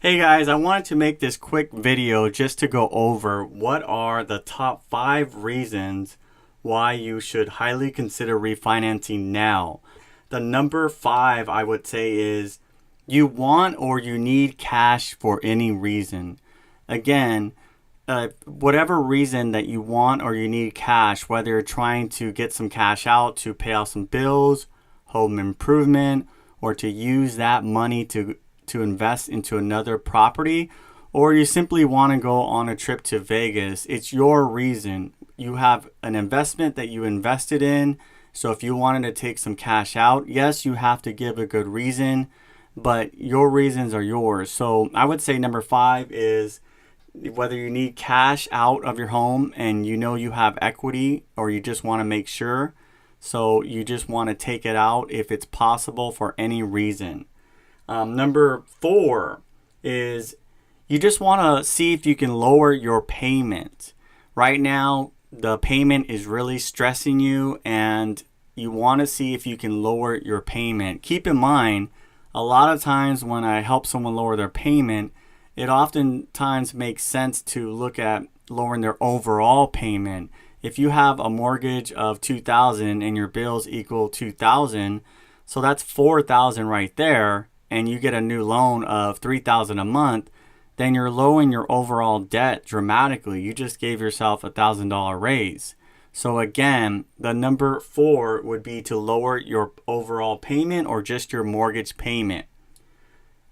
Hey guys, I wanted to make this quick video just to go over what are the top 5 reasons why you should highly consider refinancing now. The number 5 I would say is you want or you need cash for any reason. Again, whatever reason that you want or you need cash, whether you're trying to get some cash out to pay off some bills, home improvement, or to use that money to invest into another property, or you simply want to go on a trip to Vegas, it's your reason. You have an investment that you invested in. So if you wanted to take some cash out, yes, you have to give a good reason, but your reasons are yours. So I would say number 5 is whether you need cash out of your home and you know you have equity, or you just want to make sure. So you just want to take it out if it's possible for any reason. Number 4 is you just want to see if you can lower your payment. Right now, the payment is really stressing you and you want to see if you can lower your payment. Keep in mind, a lot of times when I help someone lower their payment, it oftentimes makes sense to look at lowering their overall payment. If you have a mortgage of $2,000 and your bills equal $2,000, so that's $4,000 right there, and you get a new loan of $3,000 a month, then you're lowering your overall debt dramatically. You just gave yourself a $1,000 raise. So again, the number 4 would be to lower your overall payment or just your mortgage payment.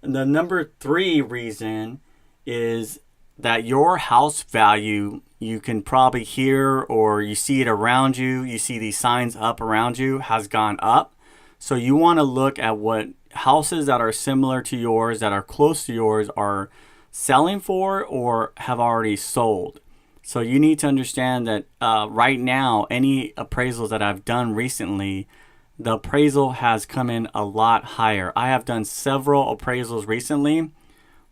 And the number 3 reason is that your house value, you can probably hear or you see it around you, you see these signs up around you, has gone up. So you want to look at what houses that are similar to yours, that are close to yours, are selling for or have already sold. So you need to understand that right now, any appraisals that I've done recently, the appraisal has come in a lot higher. I have done several appraisals recently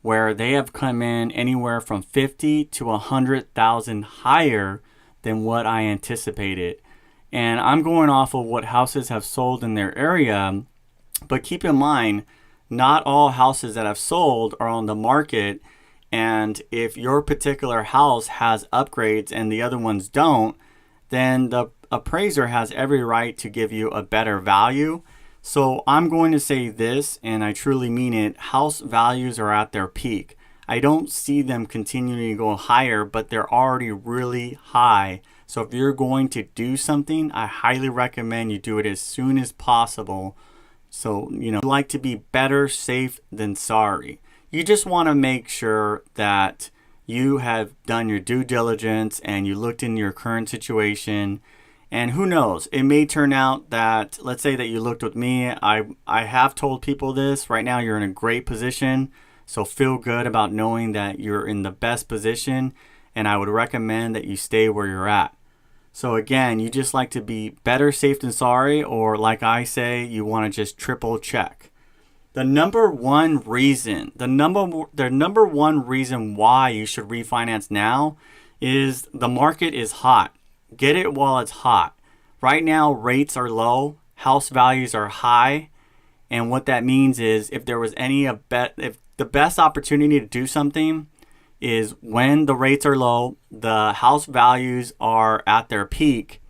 where they have come in anywhere from 50 to 100,000 higher than what I anticipated. And I'm going off of what houses have sold in their area. But keep in mind, not all houses that have sold are on the market. And if your particular house has upgrades and the other ones don't, then the appraiser has every right to give you a better value. So I'm going to say this, and I truly mean it, house values are at their peak. I don't see them continuing to go higher, but they're already really high. So if you're going to do something, I highly recommend you do it as soon as possible. So, you like to be better safe than sorry. You just want to make sure that you have done your due diligence and you looked into your current situation. And who knows, it may turn out that, let's say that you looked with me. I have told people this. Right now, you're in a great position. So feel good about knowing that you're in the best position. And I would recommend that you stay where you're at. So again, you just like to be better safe than sorry, or like I say, you want to just triple check. The number one reason why you should refinance now is the market is hot. Get it while it's hot. Right now, rates are low, house values are high, and what that means is if the best opportunity to do something is when the rates are low, the house values are at their peak,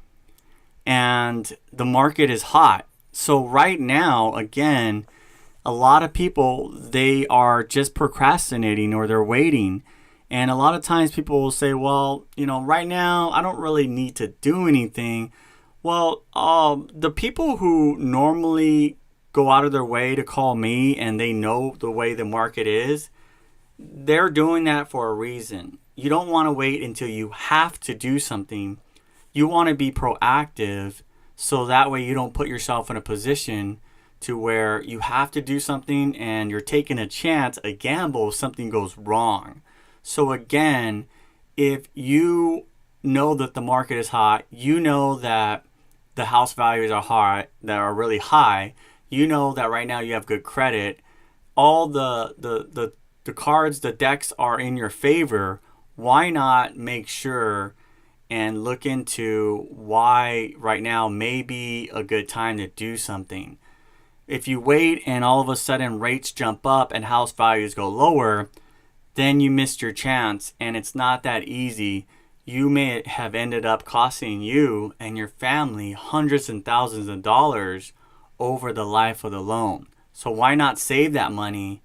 and the market is hot. So right now, again, a lot of people, they are just procrastinating or they're waiting. And a lot of times people will say, well, right now I don't really need to do anything. Well, the people who normally go out of their way to call me and they know the way the market is, they're doing that for a reason. You don't want to wait until you have to do something. You want to be proactive so that way you don't put yourself in a position to where you have to do something and you're taking a chance, a gamble, if something goes wrong. So again, if you know that the market is hot, you know that the house values are high, that are really high, you know that right now you have good credit, all the cards, the decks are in your favor, why not make sure and look into why right now may be a good time to do something? If you wait and all of a sudden rates jump up and house values go lower, then you missed your chance, and it's not that easy. You may have ended up costing you and your family hundreds and thousands of dollars over the life of the loan. So why not save that money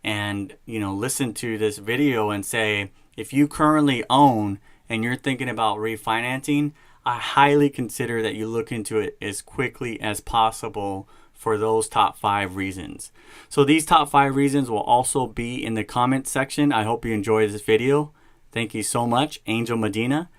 and, listen to this video and say, if you currently own and you're thinking about refinancing, I highly consider that you look into it as quickly as possible for those top 5 reasons. So these top 5 reasons will also be in the comment section. I hope you enjoyed this video. Thank you so much, Angel Medina.